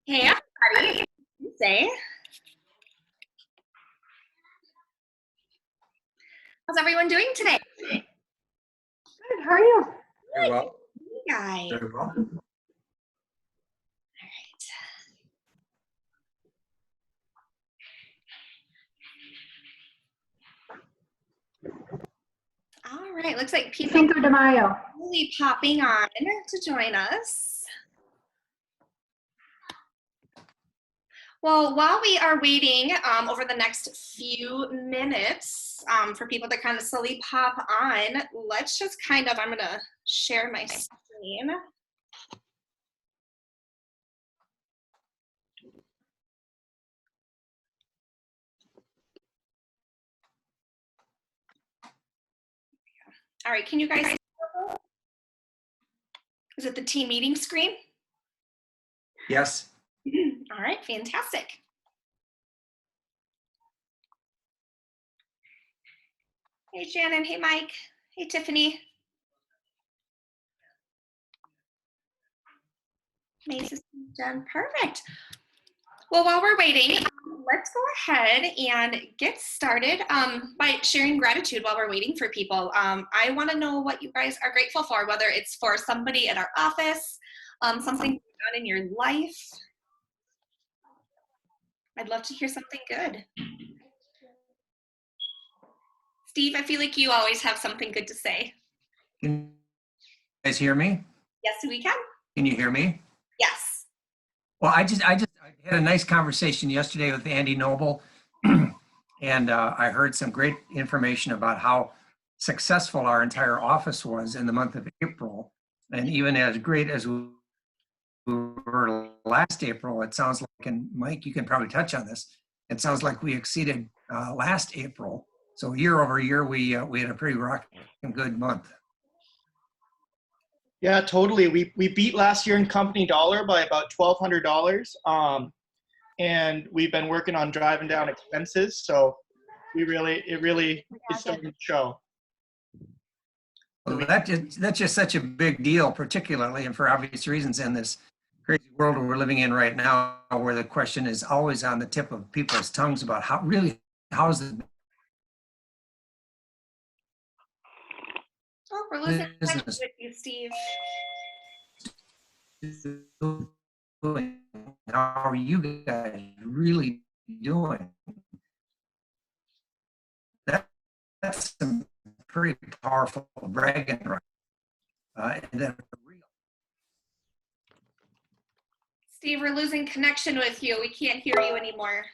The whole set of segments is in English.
Hey, everybody. Say, how's everyone doing today? Good. How are you? Very well. You guys. Very well. All right. Looks like people Cinco de Mayo. are really popping on to join us. Well, while we are waiting over the next few minutes for people to kind of slowly pop on, let's just I'm going to share my screen. All right, can you guys, is it the team meeting screen? Yes. All right, fantastic. Hey, Shannon. Hey, Mike. Hey, Tiffany. Nice to see you, Jen. Perfect. Well, while we're waiting, let's go ahead and get started by sharing gratitude while we're waiting for people. I want to know what you guys are grateful for, whether it's for somebody at our office, something going on in your life. I'd love to hear something good. Steve, I feel like you always have something good to say. Can you guys hear me? Yes, we can. Can you hear me? Yes. Well, I had a nice conversation yesterday with Andy Noble, and I heard some great information about how successful our entire office was in the month of April. And even as great as we were last April, it sounds like, and Mike, you can probably touch on this, it sounds like we exceeded last April. So year over year, we had a pretty rocking good month. Yeah, totally. We beat last year in company dollar by about $1,200, and we've been working on driving down expenses. So it really is starting to show. Well, that's just such a big deal, particularly and for obvious reasons in this crazy world we're living in right now, where the question is always on the tip of people's tongues about how's the Oh, we're losing connection business with you, Steve. doing? How are you guys really doing? That's some pretty powerful bragging rights. And then real. Steve, we're losing connection with you. We can't hear you anymore.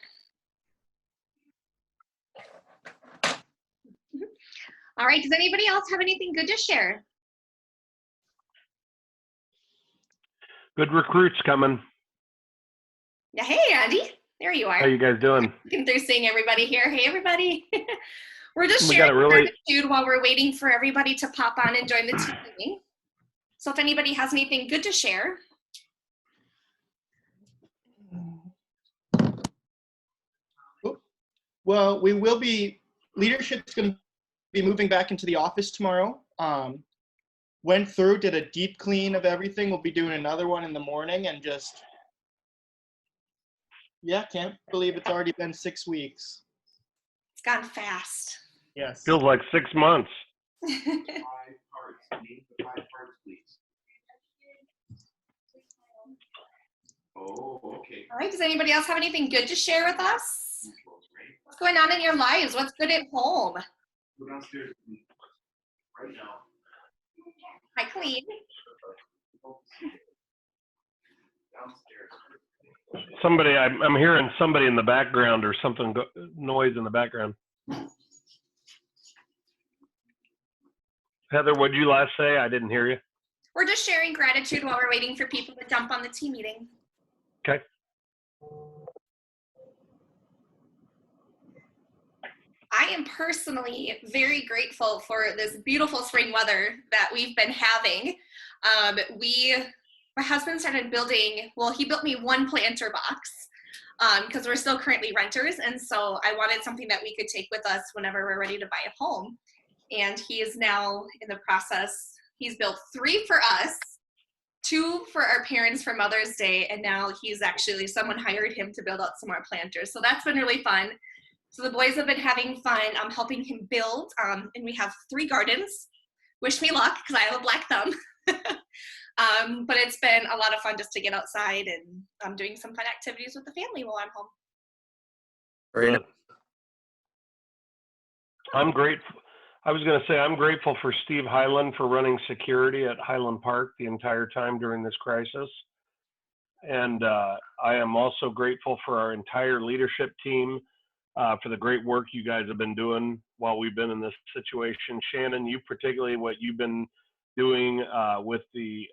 All right, does anybody else have anything good to share? Good recruits coming. Yeah, hey, Andy. There you are. How you guys doing? They're seeing everybody here. Hey, everybody. We're just sharing gratitude while we're waiting for everybody to pop on and join the team meeting. So if anybody has anything good to share. Well, leadership's going to be moving back into the office tomorrow. Went through, did a deep clean of everything. We'll be doing another one in the morning and just, yeah, can't believe it's already been 6 weeks. It's gone fast. Yes. Feels like 6 months. 5 parts. Name the 5 parts, please. Oh, okay. All right, does anybody else have anything good to share with us? What's going on in your lives? What's good at home? Go downstairs right now. Hi, Colleen. Downstairs. Somebody, I'm hearing somebody in the background or something, noise in the background. Heather, what did you last say? I didn't hear you. We're just sharing gratitude while we're waiting for people to jump on the team meeting. Okay. I am personally very grateful for this beautiful spring weather that we've been having. My husband started building, well, he built me one planter box because we're still currently renters. And so I wanted something that we could take with us whenever we're ready to buy a home. And he is now in the process. He's built 3 for us, 2 for our parents for Mother's Day, and now he's actually, someone hired him to build out some more planters. So that's been really fun. So the boys have been having fun helping him build, and we have 3 gardens. Wish me luck, because I have a black thumb. But it's been a lot of fun just to get outside and doing some fun activities with the family while I'm home. Very nice. I'm grateful. I was going to say I'm grateful for Steve Highland for running security at Highland Park the entire time during this crisis. And I am also grateful for our entire leadership team for the great work you guys have been doing while we've been in this situation. Shannon, you particularly, what you've been doing with the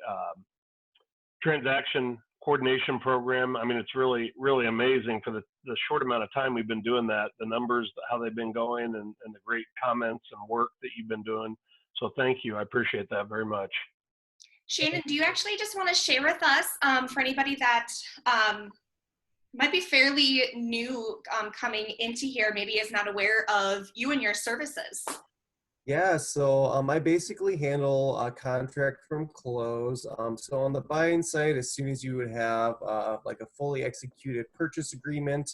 transaction coordination program. I mean, it's really, really amazing for the short amount of time we've been doing that, the numbers, how they've been going, and the great comments and work that you've been doing. So thank you. I appreciate that very much. Shannon, do you actually just want to share with us, for anybody that might be fairly new coming into here, maybe is not aware of you and your services? Yeah, so I basically handle a contract from close. So on the buying side, as soon as you would have like a fully executed purchase agreement,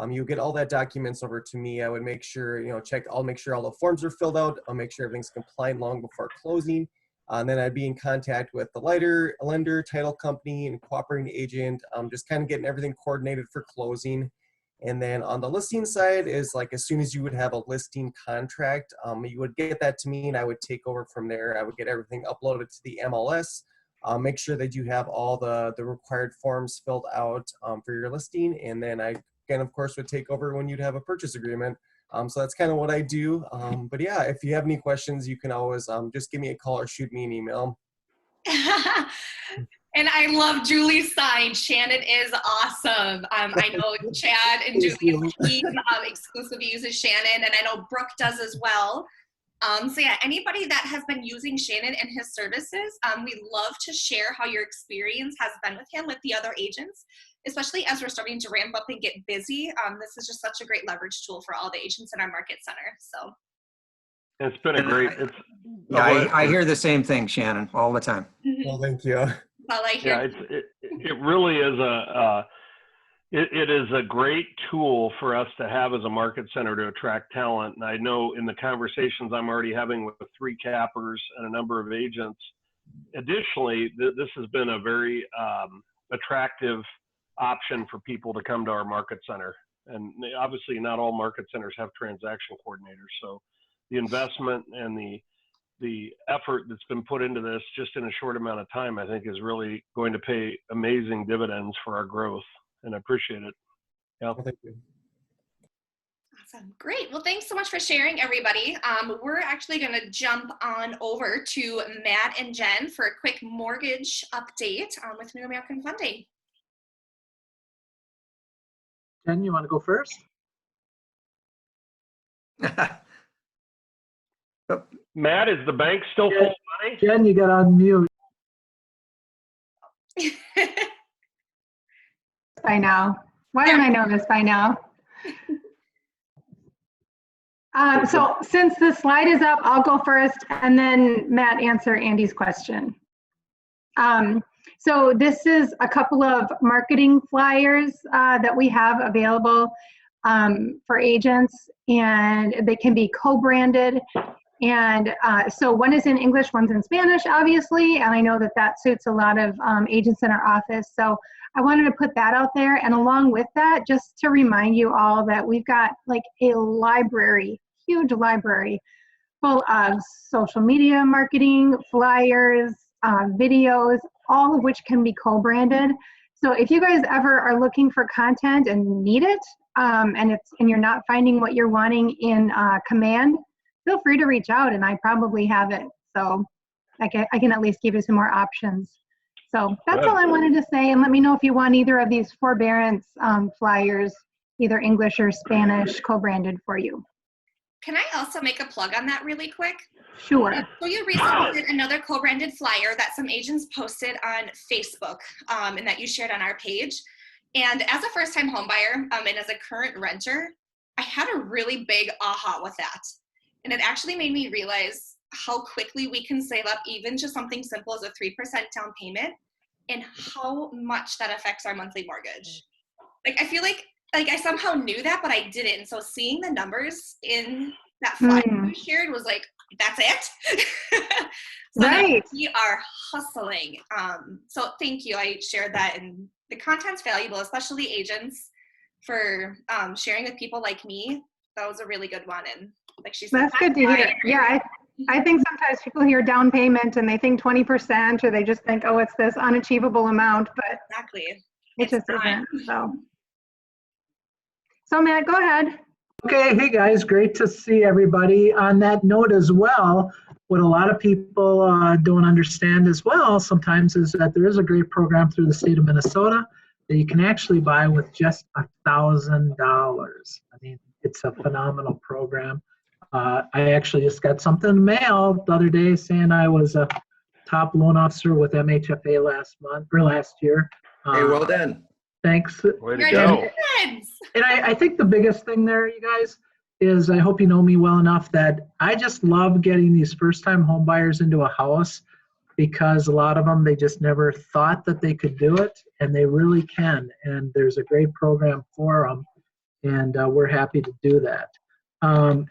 you get all that documents over to me. I would make sure, I'll make sure all the forms are filled out. I'll make sure everything's compliant long before closing. And then I'd be in contact with the lender, title company, and cooperating agent, just kind of getting everything coordinated for closing. And then on the listing side is like as soon as you would have a listing contract, you would get that to me and I would take over from there. I would get everything uploaded to the MLS, make sure that you have all the required forms filled out for your listing. And then I, again, of course, would take over when you'd have a purchase agreement. So that's kind of what I do. But yeah, if you have any questions, you can always just give me a call or shoot me an email. And I love Julie's sign. Shannon is awesome. I know Chad and Julie's team exclusively uses Shannon, and I know Brooke does as well. So yeah, anybody that has been using Shannon and his services, we'd love to share how your experience has been with him with the other agents, especially as we're starting to ramp up and get busy. This is just such a great leverage tool for all the agents in our market center. So it's been a great. I hear the same thing, Shannon, all the time. Well, thank you. Well, I hear. Yeah, it really is it is a great tool for us to have as a market center to attract talent. And I know in the conversations I'm already having with 3 cappers and a number of agents, additionally, this has been a very attractive option for people to come to our market center. And obviously not all market centers have transaction coordinators. So the investment and the effort that's been put into this just in a short amount of time, I think is really going to pay amazing dividends for our growth. And I appreciate it. Yeah. Well, thank you. Awesome. Great. Well, thanks so much for sharing, everybody. We're actually going to jump on over to Matt and Jen for a quick mortgage update with New American Funding. Jen, you want to go first? Matt, is the bank still full of money? Jen, you got on mute. By now. Why don't I know this by now? So since the slide is up, I'll go first and then Matt answer Andy's question. So this is a couple of marketing flyers that we have available for agents, and they can be co-branded. And so one is in English, one's in Spanish, obviously, and I know that that suits a lot of agents in our office. So I wanted to put that out there. And along with that, just to remind you all that we've got like a library, huge library, full of social media marketing, flyers, videos, all of which can be co-branded. So if you guys ever are looking for content and need it, and you're not finding what you're wanting in Command, feel free to reach out, and I probably have it. So I can at least give you some more options. So that's all I wanted to say, and let me know if you want either of these forbearance flyers, either English or Spanish, co-branded for you. Can I also make a plug on that really quick? Sure. So you recently did another co-branded flyer that some agents posted on Facebook and that you shared on our page. And as a first-time homebuyer and as a current renter, I had a really big aha with that. And it actually made me realize how quickly we can save up even just something simple as a 3% down payment and how much that affects our monthly mortgage. Like, I feel like I somehow knew that, but I didn't. So seeing the numbers in that flyer you shared was like, that's it. So Right. we are hustling. So thank you. I shared that, and the content's valuable, especially agents, for sharing with people like me. That was a really good one. And like she said, That's good to hear. Yeah, I think sometimes people hear down payment and they think 20%, or they just think, oh, it's this unachievable amount, but exactly. it just isn't. So Matt, go ahead. Okay, hey guys, great to see everybody. On that note as well, what a lot of people don't understand as well sometimes is that there is a great program through the state of Minnesota that you can actually buy with just $1,000. I mean, it's a phenomenal program. I actually just got something in the mail the other day saying I was a top loan officer with MHFA last year. Hey, well done. Thanks. Way to go. And I think the biggest thing there, you guys, is I hope you know me well enough that I just love getting these first-time home buyers into a house, because a lot of them, they just never thought that they could do it, and they really can. And there's a great program for them, and we're happy to do that.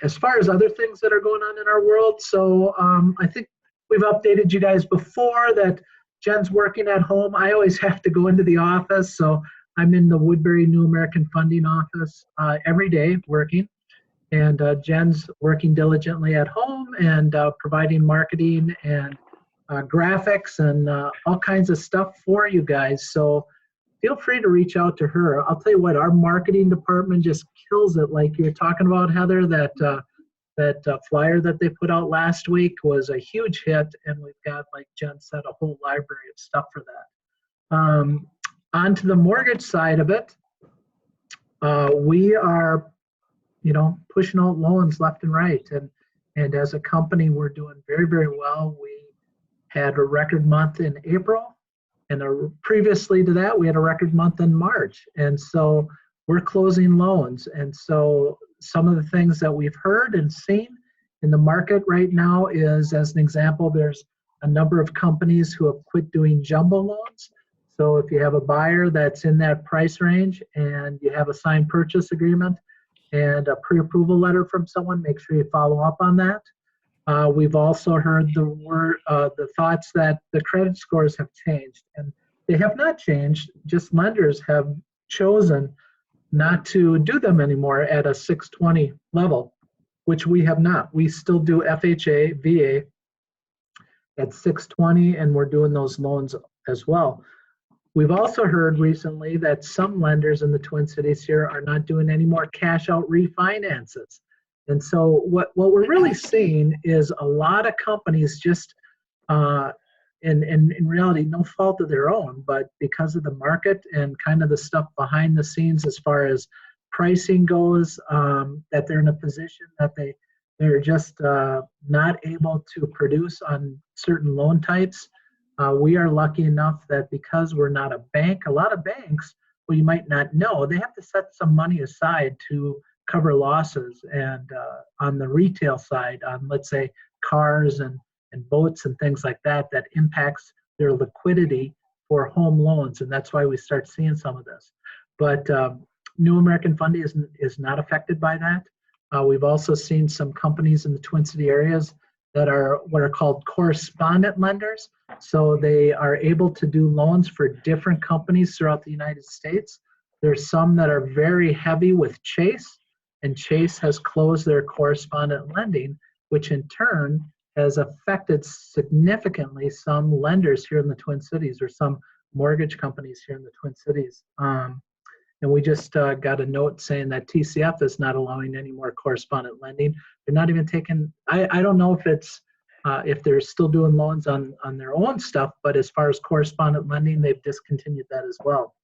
As far as other things that are going on in our world, so I think we've updated you guys before that Jen's working at home. I always have to go into the office, so I'm in the Woodbury New American Funding office every day working, and Jen's working diligently at home and providing marketing and graphics and all kinds of stuff for you guys. So feel free to reach out to her. I'll tell you what, our marketing department just kills it. Like you're talking about, Heather, that flyer that they put out last week was a huge hit, and we've got, like Jen said, a whole library of stuff for that. On to the mortgage side of it, we are, pushing out loans left and right. And as a company, we're doing very, very well. We had a record month in April, and previously to that, we had a record month in March. And so we're closing loans. And so some of the things that we've heard and seen in the market right now is, as an example, there's a number of companies who have quit doing jumbo loans. So if you have a buyer that's in that price range and you have a signed purchase agreement and a pre-approval letter from someone, make sure you follow up on that. We've also heard the thoughts that the credit scores have changed, and they have not changed. Just lenders have chosen not to do them anymore at a 620 level, which we have not. We still do FHA, VA at 620, and we're doing those loans as well. We've also heard recently that some lenders in the Twin Cities here are not doing any more cash out refinances. And so what we're really seeing is a lot of companies just, in reality, no fault of their own, but because of the market and kind of the stuff behind the scenes as far as pricing goes, that they're in a position that they're just not able to produce on certain loan types. We are lucky enough that because we're not a bank, a lot of banks, well, you might not know, they have to set some money aside to cover losses. And on the retail side, on, let's say, cars and boats and things like that, that impacts their liquidity for home loans. And that's why we start seeing some of this. But New American Funding is not affected by that. We've also seen some companies in the Twin City areas that are what are called correspondent lenders. So they are able to do loans for different companies throughout the United States. There's some that are very heavy with Chase, and Chase has closed their correspondent lending, which in turn has affected significantly some lenders here in the Twin Cities, or some mortgage companies here in the Twin Cities. And we just got a note saying that TCF is not allowing any more correspondent lending. They're not even taking, I don't know if it's, if they're still doing loans on their own stuff, but as far as correspondent lending, they've discontinued that as well.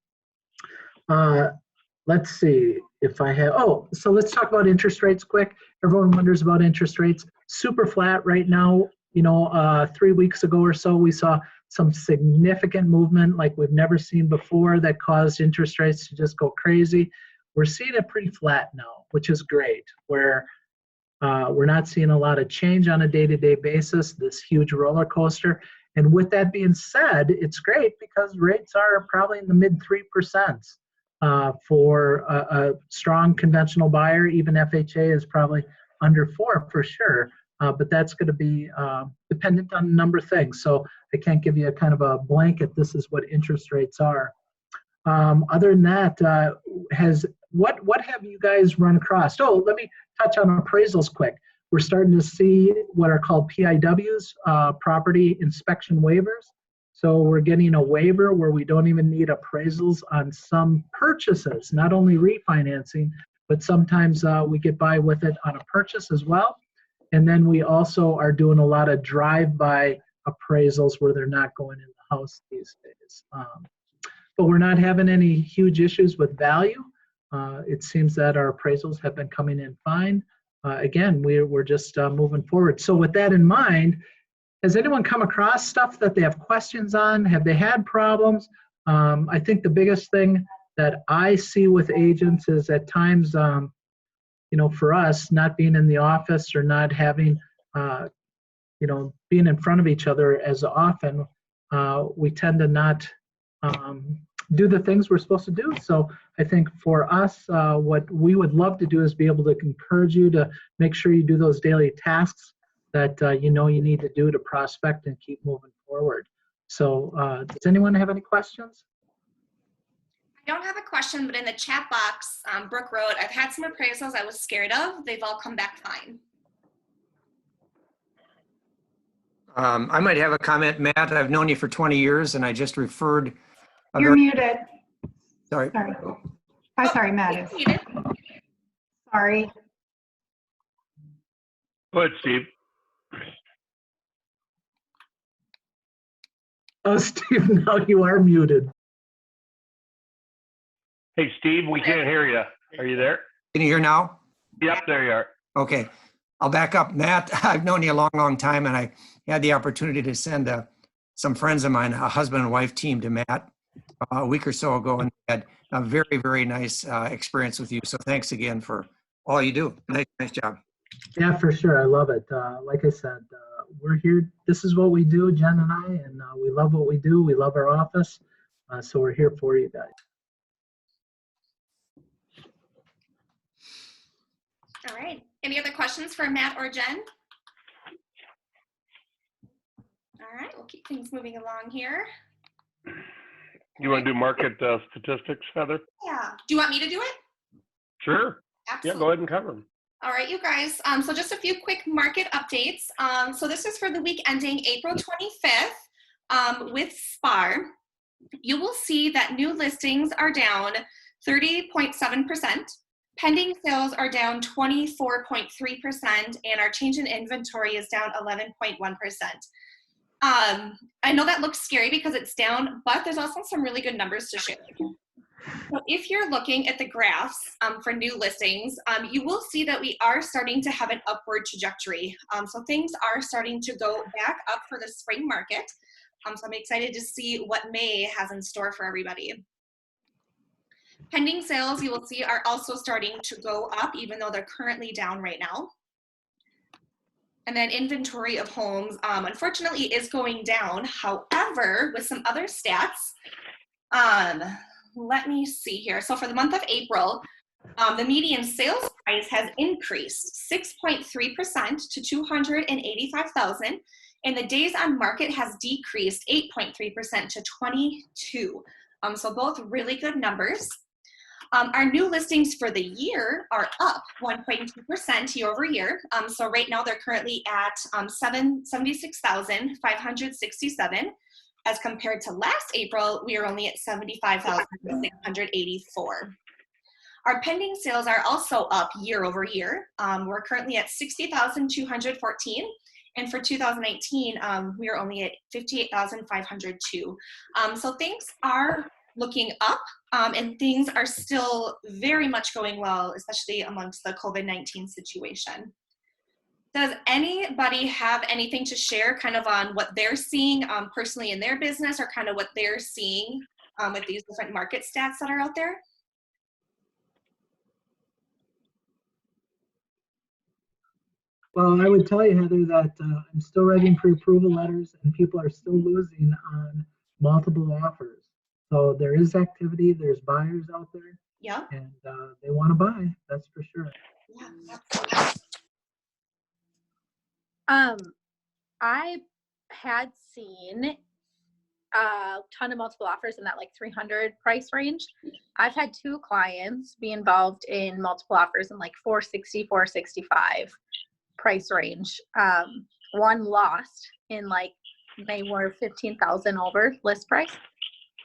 Let's see if I have, so let's talk about interest rates quick. Everyone wonders about interest rates. Super flat right now. 3 weeks ago or so, we saw some significant movement like we've never seen before that caused interest rates to just go crazy. We're seeing it pretty flat now, which is great, where we're not seeing a lot of change on a day-to-day basis, this huge roller coaster. And with that being said, it's great because rates are probably in the mid 3% for a strong conventional buyer. Even FHA is probably under 4 for sure. But that's going to be dependent on a number of things. So I can't give you a kind of a blanket, this is what interest rates are. Other than that, what have you guys run across? Oh, let me touch on appraisals quick. We're starting to see what are called PIWs, property inspection waivers. So we're getting a waiver where we don't even need appraisals on some purchases, not only refinancing, but sometimes we get by with it on a purchase as well. And then we also are doing a lot of drive-by appraisals where they're not going in the house these days. But we're not having any huge issues with value. It seems that our appraisals have been coming in fine. Again, we're just moving forward. So with that in mind, has anyone come across stuff that they have questions on? Have they had problems? I think the biggest thing that I see with agents is at times, for us, not being in the office or not having, being in front of each other as often, we tend to not do the things we're supposed to do. So I think for us, what we would love to do is be able to encourage you to make sure you do those daily tasks that you need to do to prospect and keep moving forward. So does anyone have any questions? I don't have a question, but in the chat box, Brooke wrote, I've had some appraisals I was scared of. They've all come back fine. I might have a comment, Matt. I've known you for 20 years, and I just referred. You're muted. Sorry. Sorry. I'm sorry, Matt. Sorry. Go ahead, Steve. Oh, Steve, now you are muted. Hey, Steve, we can't hear you. Are you there? Can you hear now? Yep, there you are. Okay. I'll back up. Matt, I've known you a long, long time, and I had the opportunity to send some friends of mine, a husband and wife team, to Matt a week or so ago, and had a very, very nice experience with you. So thanks again for all you do. Nice job. Yeah, for sure. I love it. Like I said, we're here. This is what we do, Jen and I, and we love what we do. We love our office. So we're here for you guys. All right. Any other questions for Matt or Jen? All right, we'll keep things moving along here. You want to do market statistics, Heather? Yeah. Do you want me to do it? Sure. Absolutely. Yeah, go ahead and cover them. All right, you guys. So just a few quick market updates. So this is for the week ending April 25th with SPAR. You will see that new listings are down 30.7%. Pending sales are down 24.3%, and our change in inventory is down 11.1%. I know that looks scary because it's down, but there's also some really good numbers to share. So if you're looking at the graphs for new listings, you will see that we are starting to have an upward trajectory. So things are starting to go back up for the spring market. So I'm excited to see what May has in store for everybody. Pending sales, you will see, are also starting to go up, even though they're currently down right now. And then inventory of homes, unfortunately, is going down. However, with some other stats, let me see here. So for the month of April, the median sales price has increased 6.3% to $285,000, and the days on market has decreased 8.3% to 22. So both really good numbers. Our new listings for the year are up 1.2% year over year. So right now they're currently at 76,567. As compared to last April, we are only at 75,684. Our pending sales are also up year over year. We're currently at 60,214. And for 2019, we are only at 58,502. So things are looking up, and things are still very much going well, especially amongst the COVID-19 situation. Does anybody have anything to share kind of on what they're seeing personally in their business, or kind of what they're seeing with these different market stats that are out there? Well, I would tell you, Heather, that I'm still writing pre-approval letters and people are still losing on multiple offers. So there is activity, there's buyers out there, Yeah. and they want to buy, that's for sure. Yeah, absolutely. I had seen a ton of multiple offers in that like 300 price range. I've had 2 clients be involved in multiple offers in like 460, 465 price range. One lost in like they were 15,000 over list price.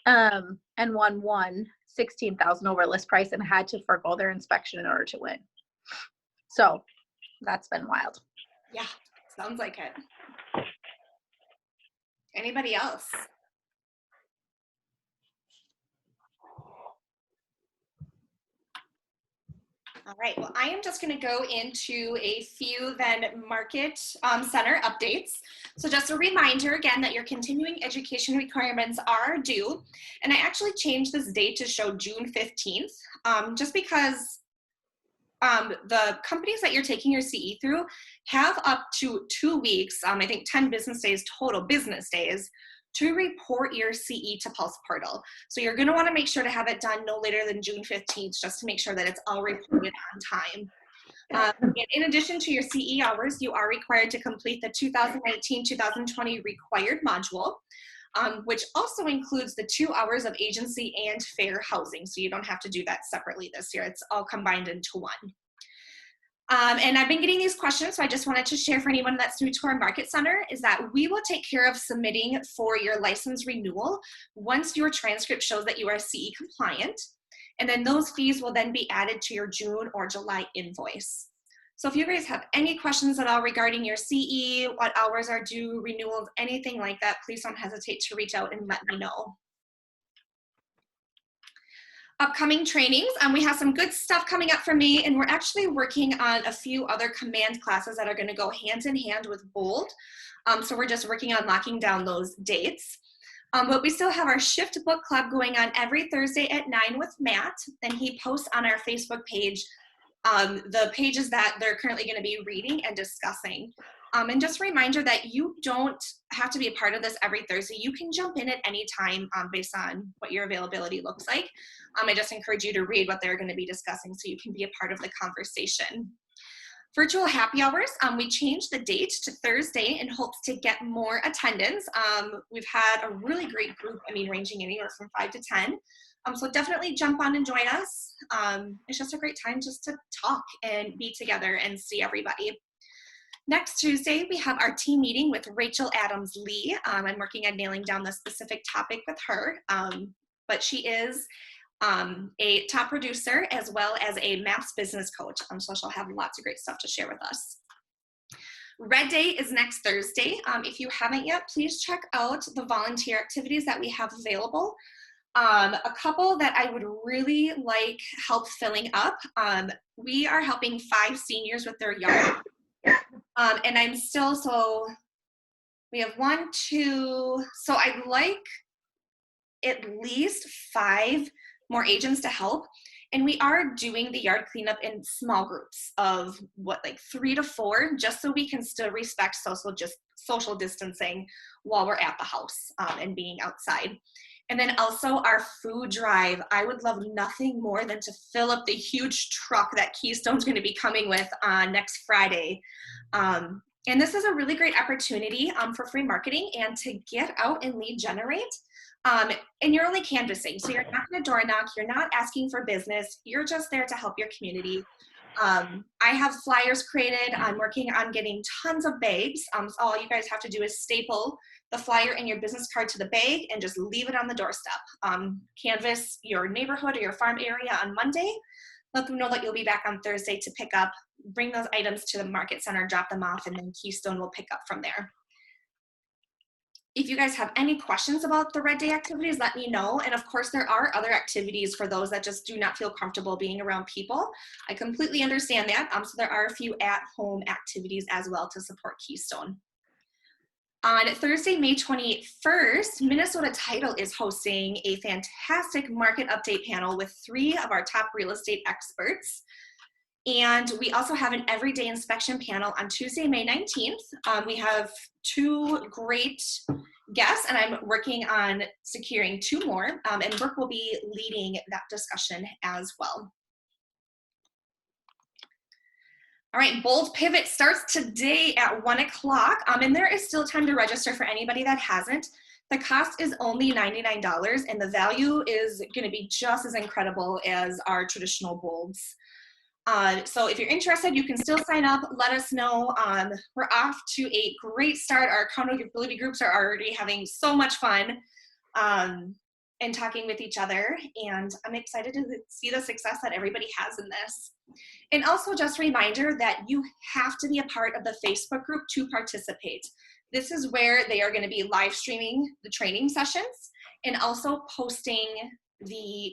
And one won 16,000 over list price and had to forgo their inspection in order to win. So that's been wild. Yeah, sounds like it. Anybody else? All right, well, I am just going to go into a few then market center updates. So just a reminder again that your continuing education requirements are due. And I actually changed this date to show June 15th, just because the companies that you're taking your CE through have up to 2 weeks, I think 10 business days total business days, to report your CE to Pulse Portal. So you're gonna wanna make sure to have it done no later than June 15th, just to make sure that it's all reported on time. In addition to your CE hours, you are required to complete the 2019-2020 required module, which also includes the 2 hours of agency and fair housing. So you don't have to do that separately this year. It's all combined into one. And I've been getting these questions, so I just wanted to share for anyone that's new to our market center is that we will take care of submitting for your license renewal once your transcript shows that you are CE compliant. And then those fees will then be added to your June or July invoice. So if you guys have any questions at all regarding your CE, what hours are due, renewals, anything like that, please don't hesitate to reach out and let me know. Upcoming trainings, we have some good stuff coming up for me, and we're actually working on a few other command classes that are going to go hand in hand with Bold. So we're just working on locking down those dates. But we still have our Shift Book Club going on every Thursday at 9 with Matt, and he posts on our Facebook page the pages that they're currently going to be reading and discussing. And just a reminder that you don't have to be a part of this every Thursday. You can jump in at any time based on what your availability looks like. I just encourage you to read what they're going to be discussing so you can be a part of the conversation. Virtual happy hours, we changed the date to Thursday in hopes to get more attendance. We've had a really great group, ranging anywhere from 5 to 10. So definitely jump on and join us. It's just a great time just to talk and be together and see everybody. Next Tuesday, we have our team meeting with Rachel Adams Lee. I'm working on nailing down the specific topic with her, but she is a top producer as well as a MAPS business coach, so she'll have lots of great stuff to share with us. Red Day is next Thursday. If you haven't yet, please check out the volunteer activities that we have available. A couple that I would really like help filling up. We are helping 5 seniors with their yard. And I'm still, so we have 1, 2, so I'd like at least 5 more agents to help. And we are doing the yard cleanup in small groups of like 3 to 4, just so we can still respect social distancing while we're at the house and being outside. And then also our food drive. I would love nothing more than to fill up the huge truck that Keystone's going to be coming with next Friday. And this is a really great opportunity for free marketing and to get out and lead generate. And you're only canvassing, so you're not going to door knock, you're not asking for business, you're just there to help your community. I have flyers created. I'm working on getting tons of bags. So all you guys have to do is staple the flyer and your business card to the bag and just leave it on the doorstep. Canvass your neighborhood or your farm area on Monday. Let them know that you'll be back on Thursday to pick up, bring those items to the market center, drop them off, and then Keystone will pick up from there. If you guys have any questions about the Red Day activities, let me know. And of course, there are other activities for those that just do not feel comfortable being around people. I completely understand that. So there are a few at-home activities as well to support Keystone. On Thursday, May 21st, Minnesota Title is hosting a fantastic market update panel with 3 of our top real estate experts. And we also have an everyday inspection panel on Tuesday, May 19th. We have 2 great guests, and I'm working on securing 2 more, and Brooke will be leading that discussion as well. All right, Bold Pivot starts today at 1 o'clock, and there is still time to register for anybody that hasn't. The cost is only $99, and the value is going to be just as incredible as our traditional Bolds. So if you're interested, you can still sign up. Let us know. We're off to a great start. Our accountability groups are already having so much fun and talking with each other. And I'm excited to see the success that everybody has in this. And also just a reminder that you have to be a part of the Facebook group to participate. This is where they are going to be live streaming the training sessions and also posting the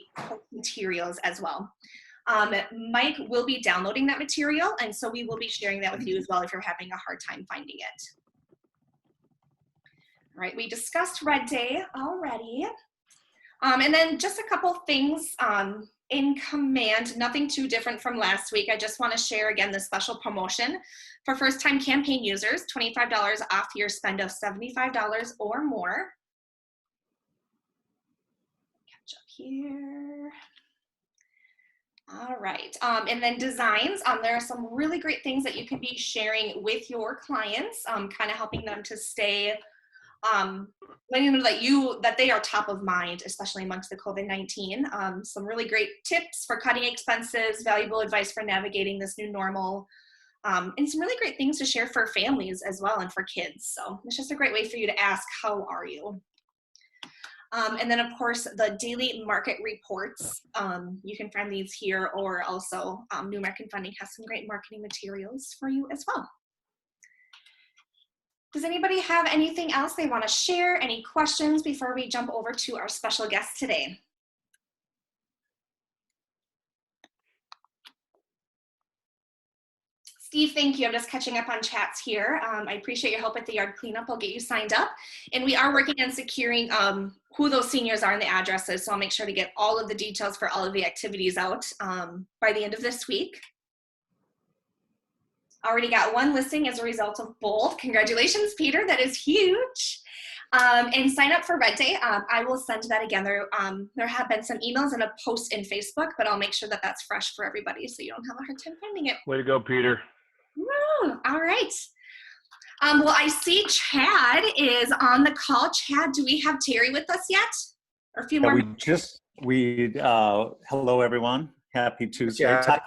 materials as well. Mike will be downloading that material, and so we will be sharing that with you as well if you're having a hard time finding it. All right, we discussed Red Day already. And then just a couple things in command, nothing too different from last week. I just want to share again the special promotion for first-time campaign users, $25 off your spend of $75 or more. Catch up here. All right, and then designs. There are some really great things that you can be sharing with your clients, kind of helping them to stay, letting them know that they are top of mind, especially amongst the COVID-19. Some really great tips for cutting expenses, valuable advice for navigating this new normal, and some really great things to share for families as well and for kids. So it's just a great way for you to ask, how are you? And then, of course, the daily market reports. You can find these here, or also New American Funding has some great marketing materials for you as well. Does anybody have anything else they want to share? Any questions before we jump over to our special guest today? Steve, thank you. I'm just catching up on chats here. I appreciate your help with the yard cleanup. I'll get you signed up. And we are working on securing who those seniors are and the addresses. So I'll make sure to get all of the details for all of the activities out by the end of this week. Already got 1 listing as a result of Bold. Congratulations, Peter. That is huge. And sign up for Red Day. I will send that again. There have been some emails and a post in Facebook, but I'll make sure that that's fresh for everybody so you don't have a hard time finding it. Way to go, Peter. Woo, all right. Well, I see Chad is on the call. Chad, do we have Terry with us yet? Or a few more? Hello everyone. Happy Tuesday. Yeah.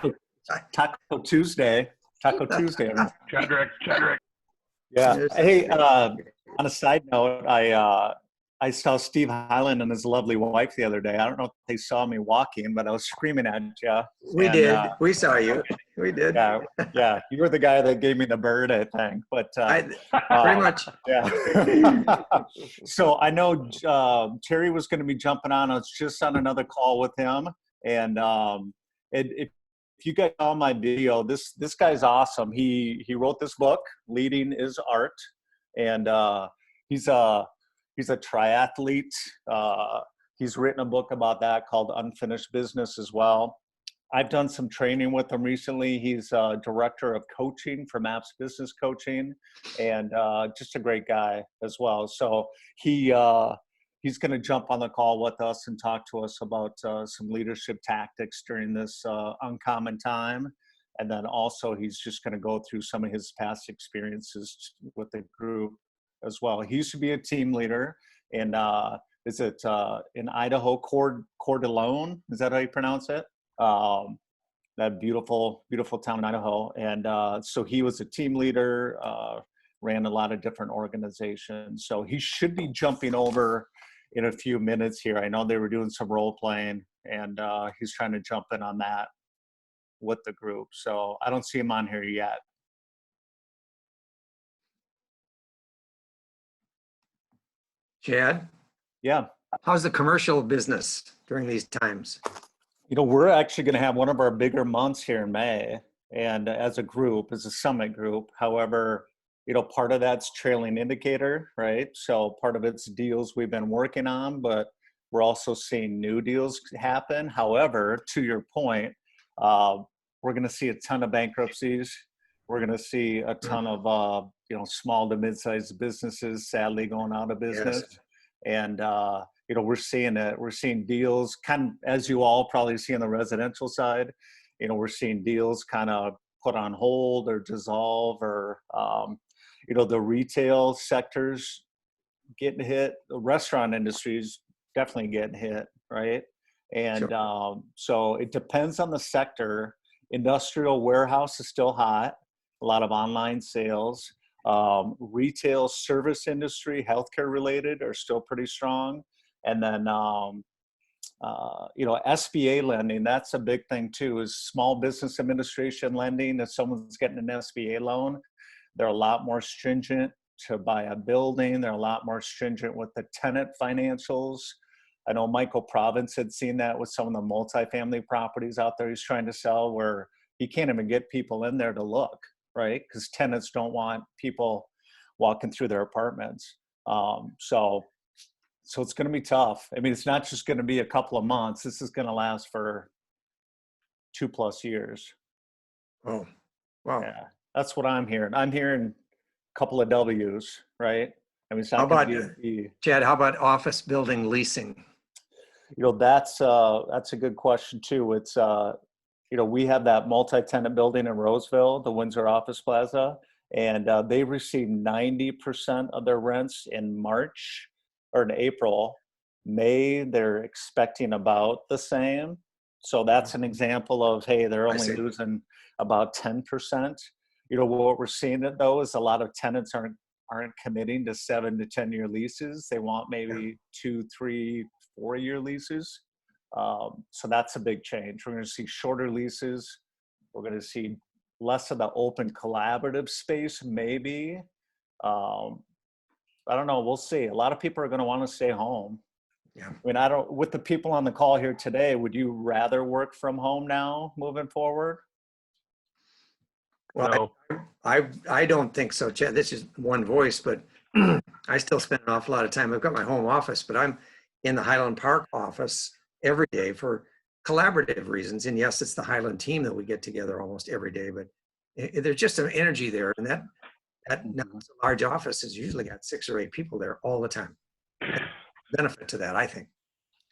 Taco Tuesday. Taco Tuesday. Chadrick. Yeah. Hey, on a side note, I saw Steve Highland and his lovely wife the other day. I don't know if they saw me walking, but I was screaming at you. We did. We saw you. We did. Yeah. You were the guy that gave me the bird, I think. But pretty much. Yeah. So I know Terry was going to be jumping on. I was just on another call with him, and if you guys saw my video, this guy's awesome. He wrote this book, Leading is Art, and he's a triathlete. He's written a book about that called Unfinished Business as well. I've done some training with him recently. He's director of coaching for MAPS Business Coaching, and just a great guy as well. So he's going to jump on the call with us and talk to us about some leadership tactics during this uncommon time. And then also he's just going to go through some of his past experiences with the group as well. He used to be a team leader in, is it in Idaho, Coeur d'Alene? Is that how you pronounce it? That beautiful, beautiful town in Idaho. And so he was a team leader, ran a lot of different organizations. So he should be jumping over in a few minutes here. I know they were doing some role playing, and he's trying to jump in on that with the group. So I don't see him on here yet. Chad? Yeah. How's the commercial business during these times? You know, we're actually going to have one of our bigger months here in May, and as a group, as a summit group. However, you know, part of that's trailing indicator, right? So part of it's deals we've been working on, but we're also seeing new deals happen. However, to your point, we're going to see a ton of bankruptcies. We're going to see a ton of small to mid-sized businesses sadly going out of business. Yes. And we're seeing it. We're seeing deals kind of, as you all probably see on the residential side. We're seeing deals kind of put on hold or dissolve, or the retail sectors getting hit. The restaurant industry is definitely getting hit, right? And Sure. so it depends on the sector. Industrial warehouse is still hot. A lot of online sales. Retail service industry, healthcare related, are still pretty strong. And then SBA lending, that's a big thing too, is small business administration lending. If someone's getting an SBA loan, they're a lot more stringent to buy a building. They're a lot more stringent with the tenant financials. I know Michael Province had seen that with some of the multifamily properties out there he's trying to sell, where he can't even get people in there to look, right? Because tenants don't want people walking through their apartments. So it's going to be tough. I mean, it's not just going to be a couple of months. This is going to last for 2+ years. Oh, wow. Yeah, that's what I'm hearing. I'm hearing a couple of W's, right? I mean, it's How not about, going to be. Chad, how about office building leasing? That's a good question too. It's we have that multi-tenant building in Roseville, the Windsor Office Plaza, and they received 90% of their rents in March or in April. May, they're expecting about the same. So that's an example of, hey, they're only losing about 10%. What we're seeing though is a lot of tenants aren't committing to 7 to 10 year leases. They want maybe 2, 3, 4 year leases. So that's a big change. We're going to see shorter leases. We're going to see less of the open collaborative space, maybe. I don't know. We'll see. A lot of people are going to want to stay home. Yeah. I mean, with the people on the call here today, would you rather work from home now moving forward? Well, No. I don't think so, Chad. This is one voice, but I still spend an awful lot of time. I've got my home office, but I'm in the Highland Park office every day for collaborative reasons. And yes, it's the Highland team that we get together almost every day, but there's just an energy there. And that now it's a large office has usually got 6 or 8 people there all the time. Benefit to that, I think.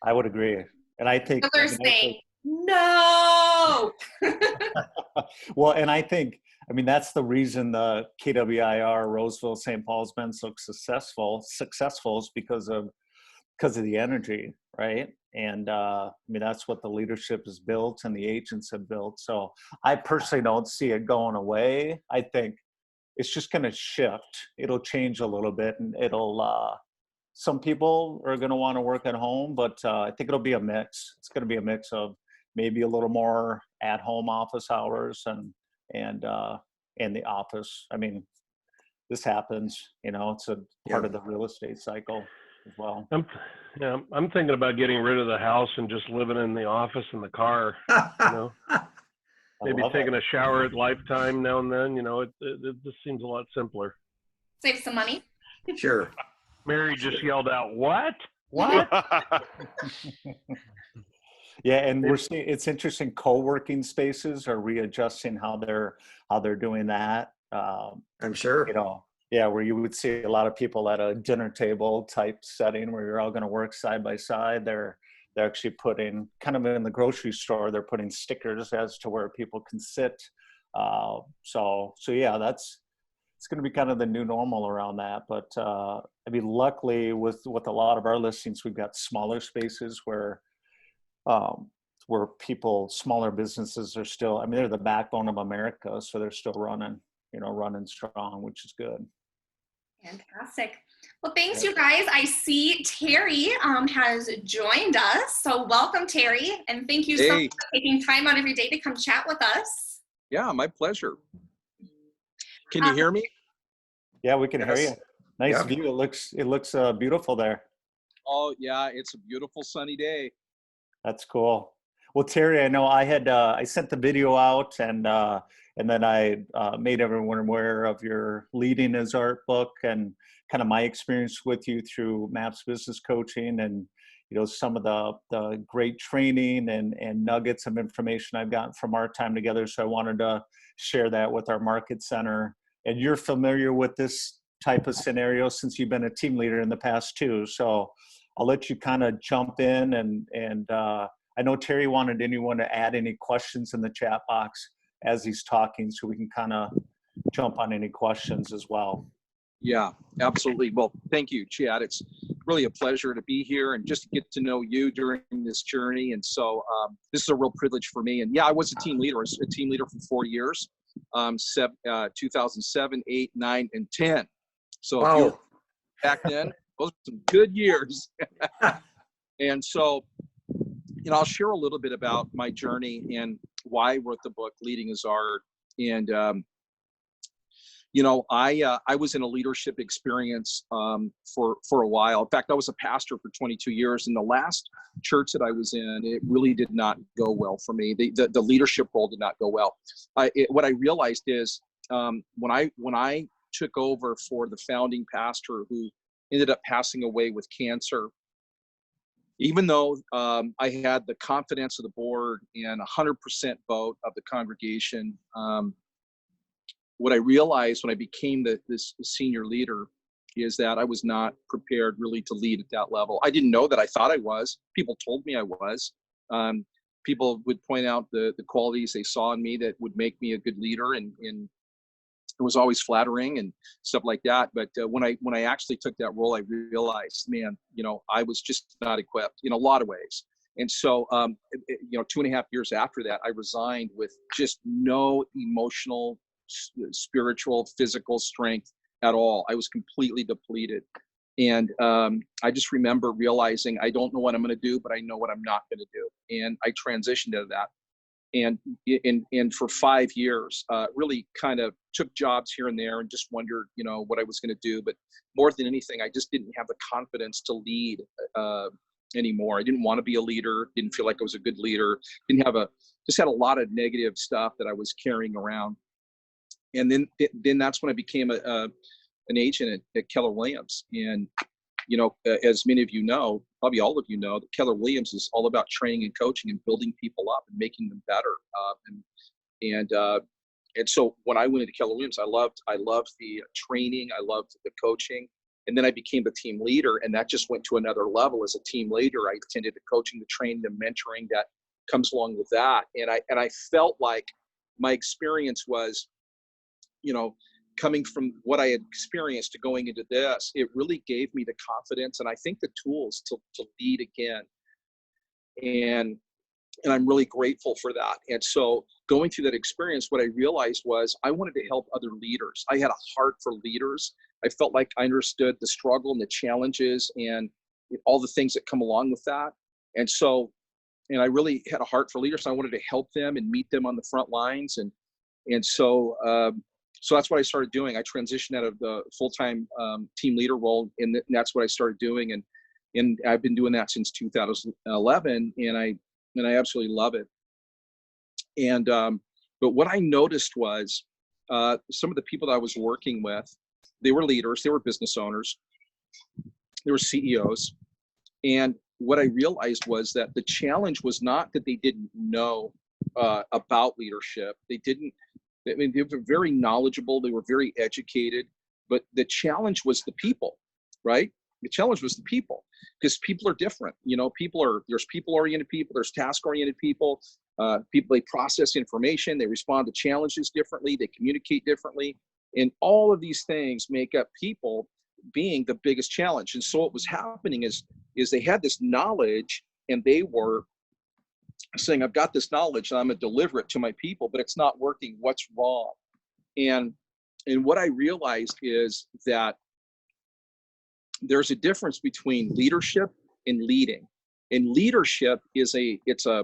I would agree. And I think Others saying, no. well, and I think, that's the reason the KWIR Roseville St. Paul's been so successful is because of the energy, right? And that's what the leadership has built and the agents have built. So I personally don't see it going away. I think it's just going to shift. It'll change a little bit, and it'll some people are going to want to work at home, but I think it'll be a mix. It's going to be a mix of maybe a little more at-home office hours and the office. I mean, this happens. It's a part of the real estate cycle as well. I'm thinking about getting rid of the house and just living in the office in the car. Maybe taking a shower at Lifetime now and then. It just seems a lot simpler. Save some money. Sure. Mary just yelled out, "What? What?" Yeah, and we're seeing, it's interesting, co-working spaces are readjusting how they're doing that. I'm sure. Where you would see a lot of people at a dinner table type setting where you're all going to work side by side. They're actually putting, kind of in the grocery store, they're putting stickers as to where people can sit. So yeah, it's going to be kind of the new normal around that. But luckily with a lot of our listings, we've got smaller spaces where smaller businesses are still, they're the backbone of America. So they're still running strong, which is good. Fantastic. Well, thanks, you guys. I see Terry has joined us. So welcome, Terry. And thank you so much for taking time out of your day to come chat with us. Yeah, my pleasure. Can you hear me? Yeah, we can hear you. Nice view. It looks beautiful there. Oh, yeah, it's a beautiful sunny day. That's cool. Well, Terry, I know I sent the video out and then I made everyone aware of your Leading as Art book and kind of my experience with you through MAPS Business Coaching. And, some of the great training and nuggets of information I've gotten from our time together. So I wanted to share that with our market center. And you're familiar with this type of scenario since you've been a team leader in the past too. So I'll let you kind of jump in, and I know Terry wanted anyone to add any questions in the chat box as he's talking, so we can kind of jump on any questions as well. Yeah, absolutely. Well, thank you, Chad. It's really a pleasure to be here and just to get to know you during this journey. And so this is a real privilege for me. And yeah, I was a team leader. I was a team leader for 4 years, 2007, 8, 9, and 10. So if you were back then, those were some good years. And so, I'll share a little bit about my journey and why I wrote the book, Leading is Art. And, I was in a leadership experience for a while. In fact, I was a pastor for 22 years. And the last church that I was in, it really did not go well for me. The leadership role did not go well. What I realized is when I took over for the founding pastor who ended up passing away with cancer, even though I had the confidence of the board and 100% vote of the congregation, what I realized when I became this senior leader is that I was not prepared really to lead at that level. I didn't know that. I thought I was. People told me I was. People would point out the qualities they saw in me that would make me a good leader, and it was always flattering and stuff like that. But when I actually took that role, I realized, man, I was just not equipped in a lot of ways. And so, 2.5 years after that, I resigned with just no emotional, spiritual, physical strength at all. I was completely depleted. And I just remember realizing, I don't know what I'm going to do, but I know what I'm not going to do. And I transitioned out of that. And for 5 years, really kind of took jobs here and there and just wondered, what I was going to do. But more than anything, I just didn't have the confidence to lead anymore. I didn't want to be a leader. Didn't feel like I was a good leader. Just had a lot of negative stuff that I was carrying around. And then that's when I became an agent at Keller Williams. And, as many of you know, probably all of you know, that Keller Williams is all about training and coaching and building people up and making them better. And so when I went into Keller Williams, I loved the training, I loved the coaching, and then I became the team leader, and that just went to another level. As a team leader, I attended the coaching, the training, the mentoring that comes along with that, and I felt like my experience was, coming from what I had experienced to going into this, it really gave me the confidence and I think the tools to lead again. And I'm really grateful for that. And so going through that experience, what I realized was I wanted to help other leaders. I had a heart for leaders. I felt like I understood the struggle and the challenges and all the things that come along with that. And I really had a heart for leaders. I wanted to help them and meet them on the front lines. So that's what I started doing. I transitioned out of the full-time team leader role, and that's what I started doing. And I've been doing that since 2011, and I absolutely love it. And but what I noticed was some of the people that I was working with, they were leaders, they were business owners, they were CEOs, and what I realized was that the challenge was not that they didn't know about leadership. They were very knowledgeable. They were very educated, but the challenge was the people, right? The challenge was the people, because people are different. There's people-oriented people, there's task-oriented people. They process information, they respond to challenges differently, they communicate differently, and all of these things make up people being the biggest challenge. And so what was happening is they had this knowledge, and they were saying, I've got this knowledge and I'm going to deliver it to my people, but it's not working. What's wrong? And what I realized is that there's a difference between leadership and leading. And leadership is it's a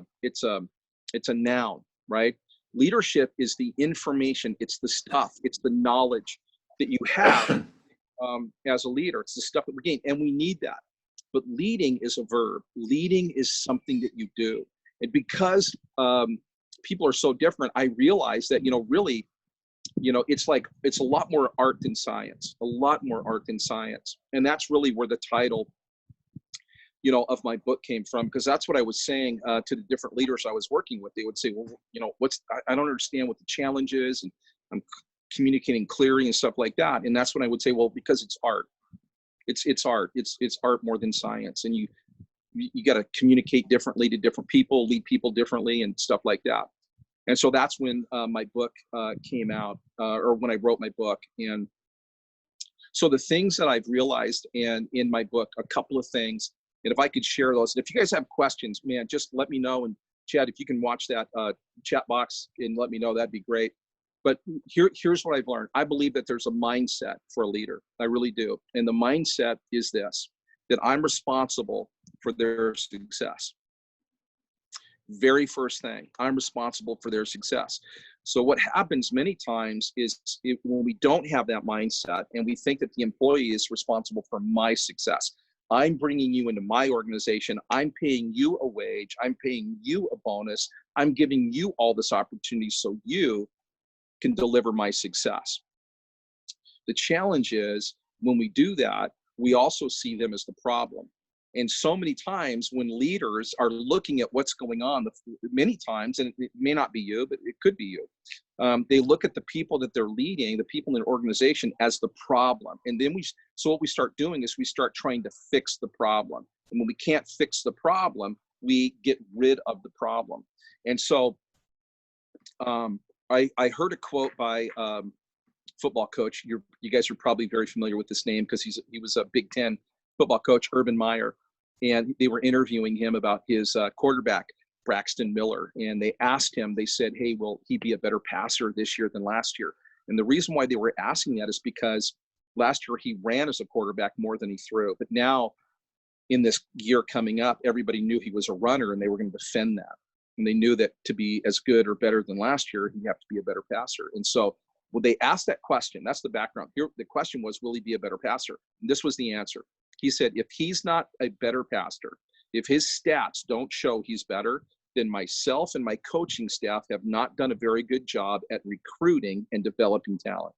noun, right? Leadership is the information, it's the stuff, it's the knowledge that you have as a leader. It's the stuff that we gain, and we need that. But leading is a verb. Leading is something that you do. And because people are so different, I realized that, really, it's a lot more art than science, a lot more art than science. And that's really where the title, of my book came from, because that's what I was saying to the different leaders I was working with. They would say, well, I don't understand what the challenge is, and I'm communicating clearly and stuff like that. And that's when I would say, well, because it's art. It's art. It's art more than science. And you got to communicate differently to different people, lead people differently, and stuff like that. And so that's when my book came out, or when I wrote my book. And so the things that I've realized in my book, a couple of things, and if I could share those, and if you guys have questions, man, just let me know. And Chad, if you can watch that chat box and let me know, that'd be great. But here's what I've learned. I believe that there's a mindset for a leader. I really do. And the mindset is this, that I'm responsible for their success. Very first thing, I'm responsible for their success. So what happens many times is when we don't have that mindset and we think that the employee is responsible for my success. I'm bringing you into my organization. I'm paying you a wage. I'm paying you a bonus. I'm giving you all this opportunity so you can deliver my success. The challenge is when we do that, we also see them as the problem. And so many times when leaders are looking at what's going on, many times, and it may not be you, but it could be you, they look at the people that they're leading, the people in their organization, as the problem. And then so what we start doing is we start trying to fix the problem. And when we can't fix the problem, we get rid of the problem. And so I heard a quote by football coach. You guys are probably very familiar with this name because he was a Big Ten football coach, Urban Meyer, and they were interviewing him about his quarterback, Braxton Miller. And they asked him, they said, hey, will he be a better passer this year than last year? And the reason why they were asking that is because last year he ran as a quarterback more than he threw. But now in this year coming up, everybody knew he was a runner and they were going to defend that. And they knew that to be as good or better than last year, you have to be a better passer. And so when they asked that question, that's the background. Here, the question was, will he be a better passer? And this was the answer. He said, if he's not a better passer, if his stats don't show he's better, then myself and my coaching staff have not done a very good job at recruiting and developing talent.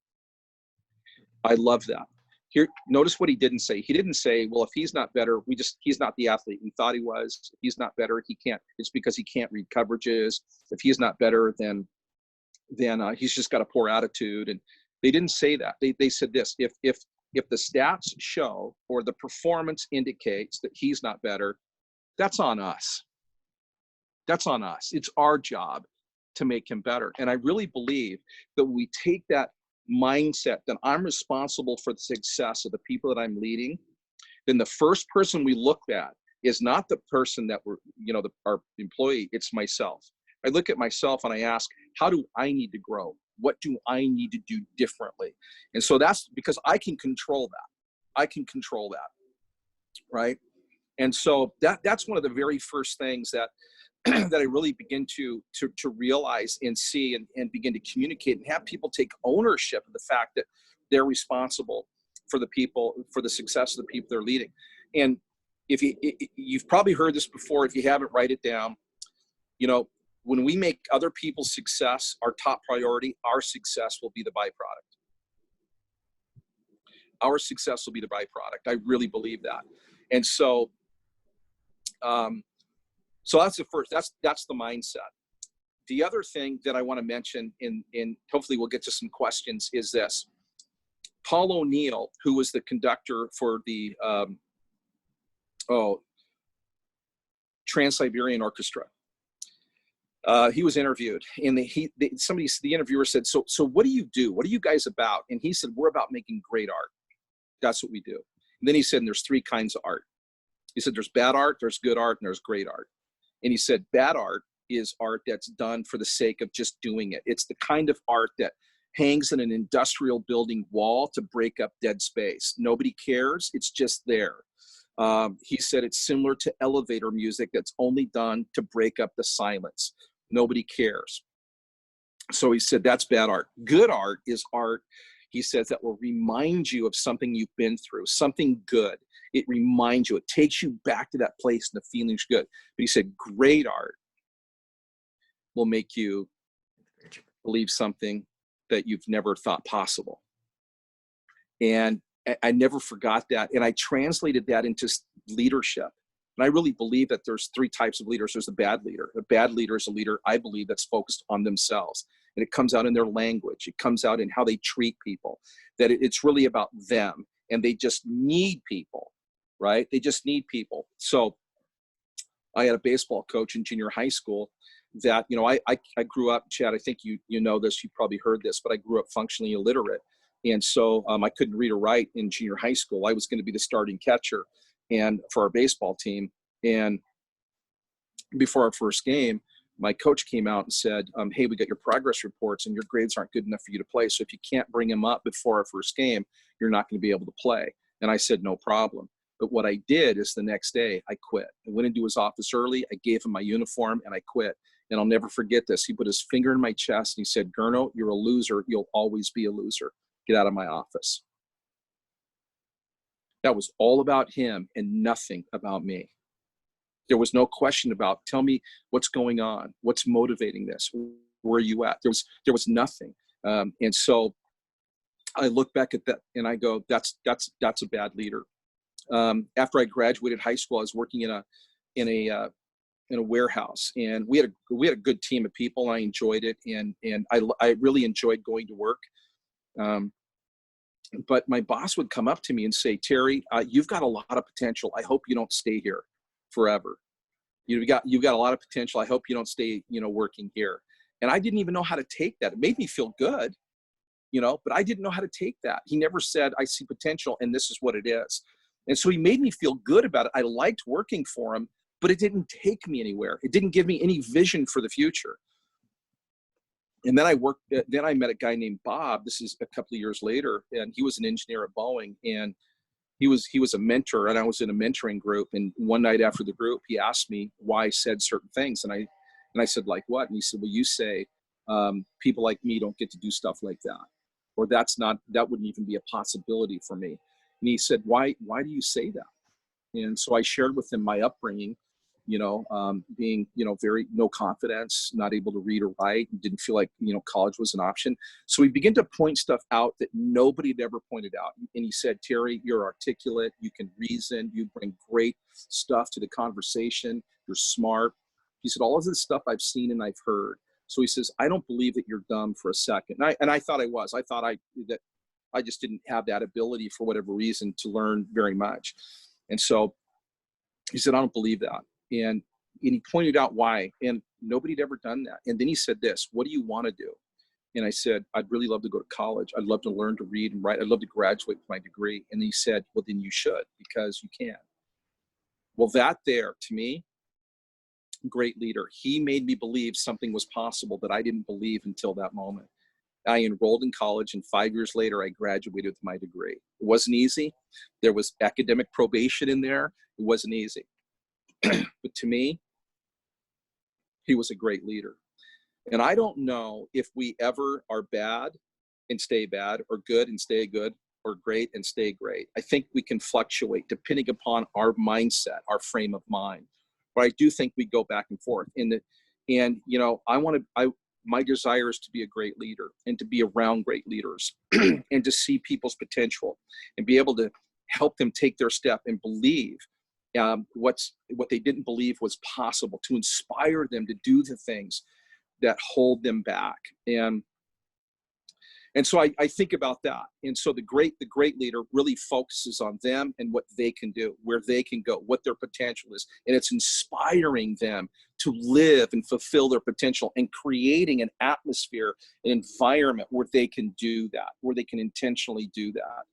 I love that. Here, notice what he didn't say. He didn't say, well, if he's not better, he's not the athlete we thought he was. If he's not better, he can't. It's because he can't read coverages. If he's not better, then he's just got a poor attitude. And they didn't say that. They said this, if the stats show or the performance indicates that he's not better, that's on us. That's on us. It's our job to make him better. And I really believe that we take that mindset that I'm responsible for the success of the people that I'm leading, then the first person we look at is not the person that our employee, it's myself. I look at myself and I ask, how do I need to grow? What do I need to do differently? And so that's because I can control that. I can control that, right? And so that's one of the very first things that that I really begin to realize and see and begin to communicate and have people take ownership of the fact that they're responsible for the people, for the success of the people they're leading. And if you've probably heard this before, if you haven't, write it down. When we make other people's success our top priority, our success will be the byproduct. Our success will be the byproduct. I really believe that. And so, so that's the first, that's the mindset. The other thing that I want to mention, in hopefully we'll get to some questions, is this. Paul O'Neill, who was the conductor for the Trans-Siberian Orchestra, he was interviewed, and the interviewer said, so what do you do? What are you guys about? And he said, we're about making great art. That's what we do. And then he said, and there's three kinds of art. He said, there's bad art, there's good art, and there's great art. And he said, bad art is art that's done for the sake of just doing it. It's the kind of art that hangs in an industrial building wall to break up dead space. Nobody cares. It's just there. He said it's similar to elevator music that's only done to break up the silence. Nobody cares. So he said that's bad art. Good art is art, he says, that will remind you of something you've been through, something good. It reminds you, it takes you back to that place and the feeling's good. But he said great art will make you believe something that you've never thought possible. And I never forgot that. And I translated that into leadership. And I really believe that there's three types of leaders. There's a bad leader. A bad leader is a leader, I believe, that's focused on themselves. And it comes out in their language. It comes out in how they treat people, that it's really about them. And they just need people, right? They just need people. So I had a baseball coach in junior high school that, you know, I grew up, Chad, I think you know this, you probably heard this, but I grew up functionally illiterate. And so I couldn't read or write in junior high school. I was going to be the starting catcher and for our baseball team. And before our first game, my coach came out and said, hey, we got your progress reports and your grades aren't good enough for you to play. So if you can't bring them up before our first game, you're not going to be able to play. And I said, no problem. But what I did is the next day I quit. I went into his office early. I gave him my uniform and I quit. And I'll never forget this. He put his finger in my chest and he said, Gurno, you're a loser. You'll always be a loser. Get out of my office. That was all about him and nothing about me. There was no question about, tell me what's going on, what's motivating this, where are you at? There was nothing. And so I look back at that and I go, that's a bad leader. After I graduated high school, I was working in a warehouse, and we had a good team of people. I enjoyed it, and I really enjoyed going to work. But my boss would come up to me and say, Terry, you've got a lot of potential. I hope you don't stay here forever. You've got a lot of potential. I hope you don't stay, working here. And I didn't even know how to take that. It made me feel good, but I didn't know how to take that. He never said, I see potential and this is what it is. And so he made me feel good about it. I liked working for him, but it didn't take me anywhere. It didn't give me any vision for the future. And then I met a guy named Bob. This is a couple of years later, and he was an engineer at Boeing, and he was a mentor, and I was in a mentoring group. And one night after the group, he asked me why I said certain things, and I said, like what? And he said, well, you say people like me don't get to do stuff like that, or that wouldn't even be a possibility for me. And he said, why do you say that? And so I shared with him my upbringing, being, very no confidence, not able to read or write, didn't feel like, college was an option. So we began to point stuff out that nobody had ever pointed out. And he said, Terry, you're articulate, you can reason, you bring great stuff to the conversation, you're smart. He said, all of this stuff I've seen and I've heard. So he says, I don't believe that you're dumb for a second. And I thought I was. I thought that I just didn't have that ability for whatever reason to learn very much. And so he said, I don't believe that. And he pointed out why, and nobody had ever done that. And then he said this, what do you want to do? And I said, I'd really love to go to college. I'd love to learn to read and write. I'd love to graduate with my degree. And he said, well, then you should, because you can. Well, that there, to me, great leader. He made me believe something was possible that I didn't believe until that moment. I enrolled in college, and 5 years later, I graduated with my degree. It wasn't easy. There was academic probation in there. It wasn't easy. But to me, he was a great leader. And I don't know if we ever are bad and stay bad, or good and stay good, or great and stay great. I think we can fluctuate depending upon our mindset, our frame of mind. But I do think we go back and forth. My desire is to be a great leader and to be around great leaders and to see people's potential and be able to help them take their step and believe what they didn't believe was possible, to inspire them to do the things that hold them back. And so I think about that. And so the great leader really focuses on them and what they can do, where they can go, what their potential is. And it's inspiring them to live and fulfill their potential, and creating an atmosphere, an environment where they can do that, where they can intentionally do that.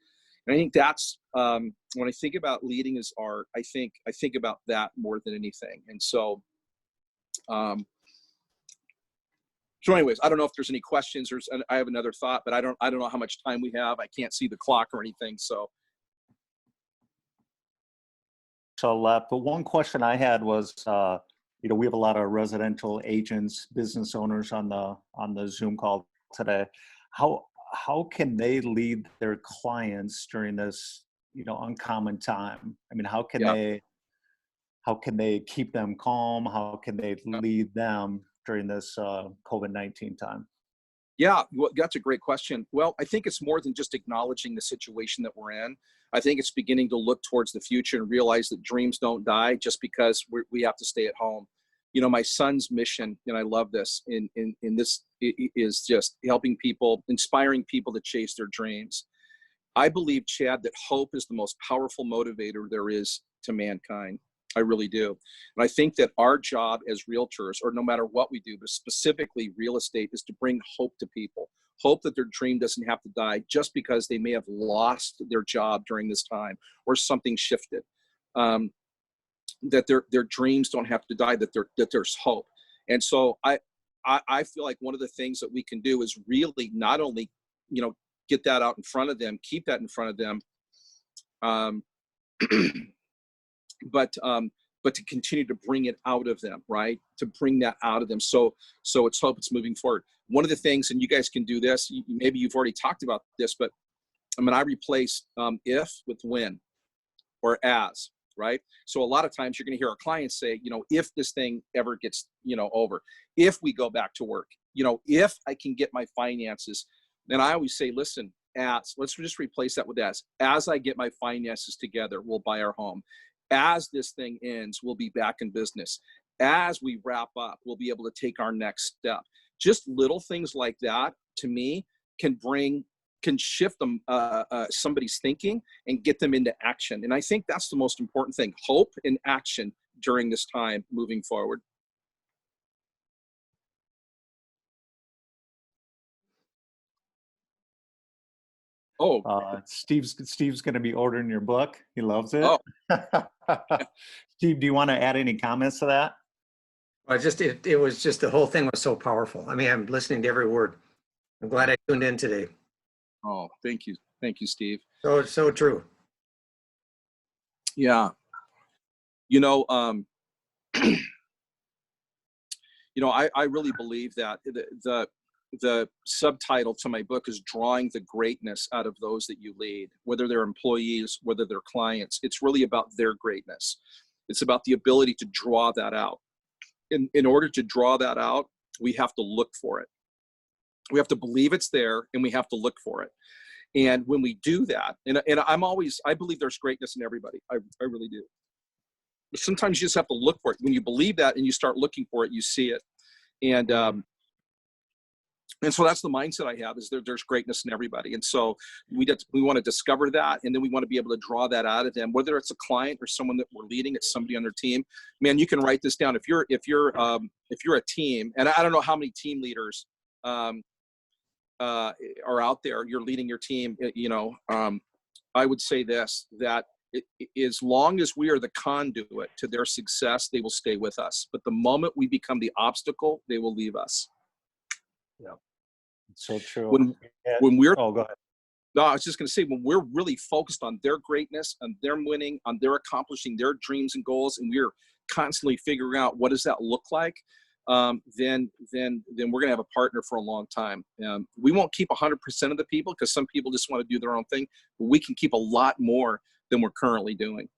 And I think that's, when I think about leading as art, I think about that more than anything. And so, anyways, I don't know if there's any questions, or I have another thought, but I don't know how much time we have. I can't see the clock or anything. So left. But one question I had was, we have a lot of residential agents, business owners on the Zoom call today. How can they lead their clients during this, uncommon time? I mean, how can they keep them calm? How can they lead them during this COVID-19 time? Yeah, well, that's a great question. Well, I think it's more than just acknowledging the situation that we're in. I think it's beginning to look towards the future and realize that dreams don't die just because we have to stay at home. You know, my son's mission, and I love this, in this is just helping people, inspiring people to chase their dreams. I believe, Chad, that hope is the most powerful motivator there is to mankind. I really do. And I think that our job as realtors, or no matter what we do, but specifically real estate, is to bring hope to people. Hope that their dream doesn't have to die just because they may have lost their job during this time or something shifted. That their dreams don't have to die, that there's hope. And so I feel like one of the things that we can do is really not only, you know, get that out in front of them, keep that in front of them, but to continue to bring it out of them, right? To bring that out of them. So it's hope, it's moving forward. One of the things, and you guys can do this, maybe you've already talked about this, but I mean, I replace if with when or as, right? So a lot of times you're going to hear our clients say, you know, if this thing ever gets, you know, over, if we go back to work, you know, if I can get my finances, then I always say, listen, let's just replace that with as I get my finances together, we'll buy our home. As this thing ends, we'll be back in business. As we wrap up, we'll be able to take our next step. Just little things like that, to me, can shift them, somebody's thinking and get them into action. And I think that's the most important thing, hope and action during this time moving forward. Steve's going to be ordering your book. He loves it. Oh. Steve, do you want to add any comments to that? Well, it was just, the whole thing was so powerful. I mean, I'm listening to every word. I'm glad I tuned in today. Oh, thank you. Thank you, Steve. So true. Yeah. You know, I really believe that the subtitle to my book is Drawing the Greatness Out of Those That You Lead, whether they're employees, whether they're clients. It's really about their greatness. It's about the ability to draw that out. In order to draw that out, we have to look for it. We have to believe it's there, and we have to look for it. And when we do that, and I believe there's greatness in everybody. I really do. But sometimes you just have to look for it. When you believe that and you start looking for it, you see it. And so that's the mindset I have, is there's greatness in everybody. And so we want to discover that, and then we want to be able to draw that out of them, whether it's a client or someone that we're leading, it's somebody on their team. Man, you can write this down. If you're a team, and I don't know how many team leaders are out there, you're leading your team, I would say this, that as long as we are the conduit to their success, they will stay with us. But the moment we become the obstacle, they will leave us. Yeah, so true. When we're, oh, go ahead. No, I was just going to say, when we're really focused on their greatness, on their winning, on their accomplishing their dreams and goals, and we're constantly figuring out what does that look like, then we're going to have a partner for a long time. We won't keep 100% of the people, because some people just want to do their own thing, but we can keep a lot more than we're currently doing.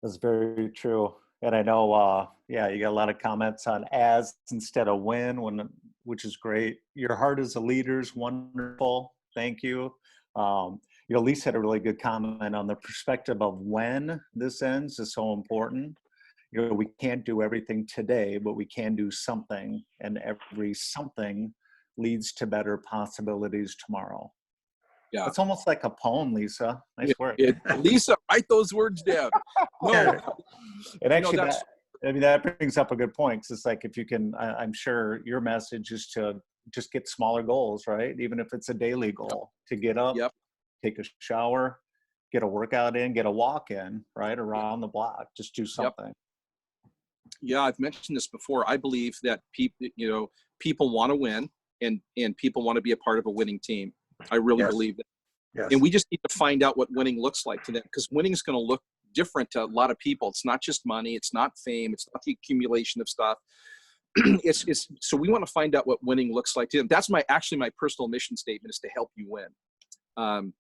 That's very true. And I know, you got a lot of comments on as instead of when, which is great. Your heart as a leader is wonderful. Thank you. Lisa had a really good comment on the perspective of when this ends is so important. We can't do everything today, but we can do something, and every something leads to better possibilities tomorrow. Yeah, it's almost like a poem, Lisa. Nice work. Lisa, write those words down. No, and actually, that brings up a good point. Cause it's like, if you can, I'm sure your message is to just get smaller goals, right? Even if it's a daily goal, to get up, take a shower, get a workout in, get a walk in, right, around the block. Just do something. Yeah, I've mentioned this before. I believe that people want to win, and people want to be a part of a winning team. I really believe that. Yes. And we just need to find out what winning looks like to them, because winning is going to look different to a lot of people. It's not just money. It's not fame. It's not the accumulation of stuff. So we want to find out what winning looks like to them. That's my personal mission statement, is to help you win.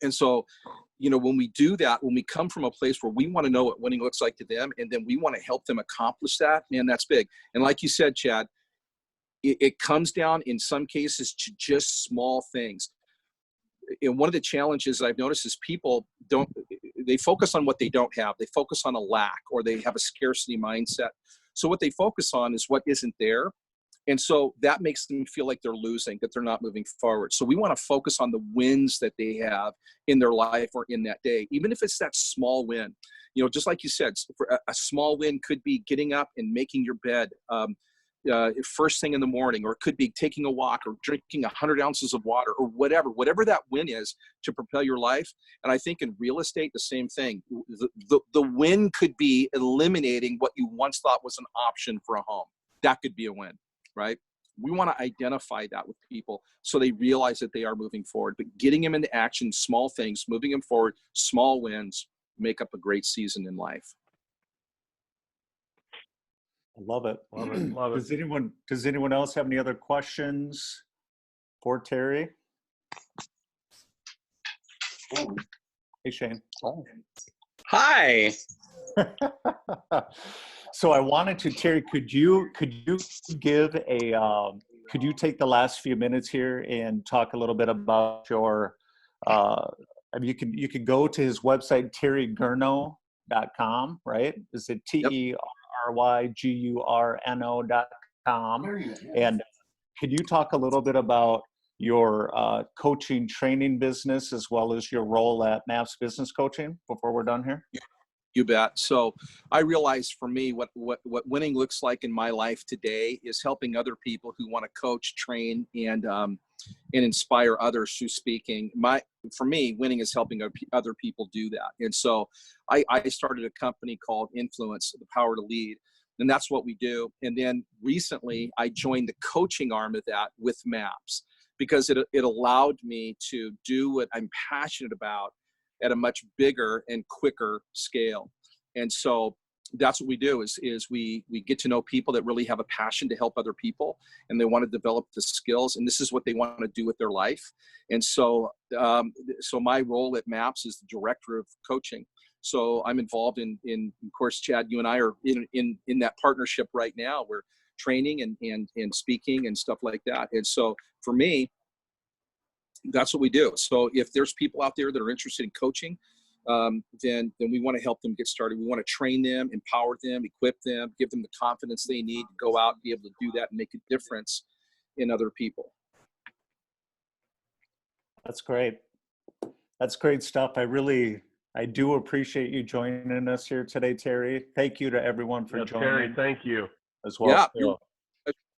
And so, when we do that, when we come from a place where we want to know what winning looks like to them, and then we want to help them accomplish that, man, that's big. And like you said, Chad, it comes down in some cases to just small things. And one of the challenges I've noticed is people they focus on what they don't have. They focus on a lack, or they have a scarcity mindset. So what they focus on is what isn't there. And so that makes them feel like they're losing, that they're not moving forward. So we want to focus on the wins that they have in their life or in that day, even if it's that small win. Just like you said, a small win could be getting up and making your bed first thing in the morning, or it could be taking a walk or drinking 100 ounces of water, or whatever that win is to propel your life. And I think in real estate, the same thing. The win could be eliminating what you once thought was an option for a home. That could be a win, right? We want to identify that with people so they realize that they are moving forward. But getting them into action, small things, moving them forward, small wins make up a great season in life. Love it. Love it. Love it. Does anyone else have any other questions for Terry? Hey, Shane. Hi. So I wanted to, Terry, could you give could you take the last few minutes here and talk a little bit about your, you can go to his website, terrygurno.com, right? Is it TERYGURNO.com? And could you talk a little bit about your coaching training business as well as your role at MAPS Business Coaching before we're done here? You bet. So I realize for me, what winning looks like in my life today is helping other people who want to coach, train, and inspire others through speaking. For me, winning is helping other people do that. And so I started a company called Influence, the Power to Lead. And that's what we do. And then recently I joined the coaching arm of that with MAPS, because it allowed me to do what I'm passionate about at a much bigger and quicker scale. And so that's what we do is we get to know people that really have a passion to help other people, and they want to develop the skills, and this is what they want to do with their life. And so my role at MAPS is the director of coaching. So I'm involved in of course, Chad, you and I are in that partnership right now. We're training and speaking and stuff like that. And so for me, that's what we do. So if there's people out there that are interested in coaching, then we want to help them get started. We want to train them, empower them, equip them, give them the confidence they need to go out and be able to do that and make a difference in other people. That's great. That's great stuff. I do appreciate you joining us here today, Terry. Thank you to everyone for joining. Terry, thank you as well. Yeah,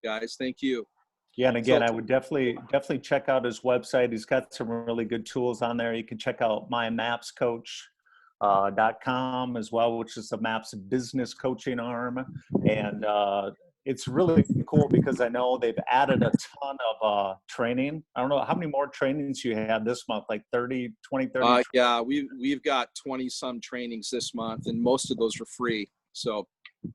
guys, thank you. Yeah, and again, I would definitely check out his website. He's got some really good tools on there. You can check out mymapscoach.com as well, which is the MAPS business coaching arm. And it's really cool because I know they've added a ton of training. I don't know how many more trainings you had this month, like 30. Yeah, we've got 20 some trainings this month, and most of those are free. So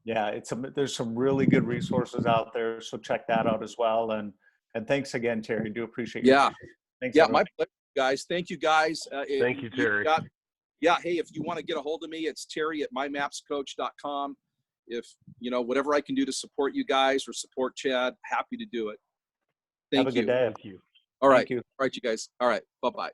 yeah, there's some really good resources out there, so check that out as well. And thanks again, Terry. Do appreciate you. Yeah, thanks. Yeah, everyone. My pleasure, guys. Thank you, guys. Thank you, Terry. Hey, if you want to get a hold of me, it's terry@mymapscoach.com. If whatever I can do to support you guys or support Chad, happy to do it. Thank you. Have a good day. Thank you. All right. Thank you. All right, you guys. All right. Bye-bye.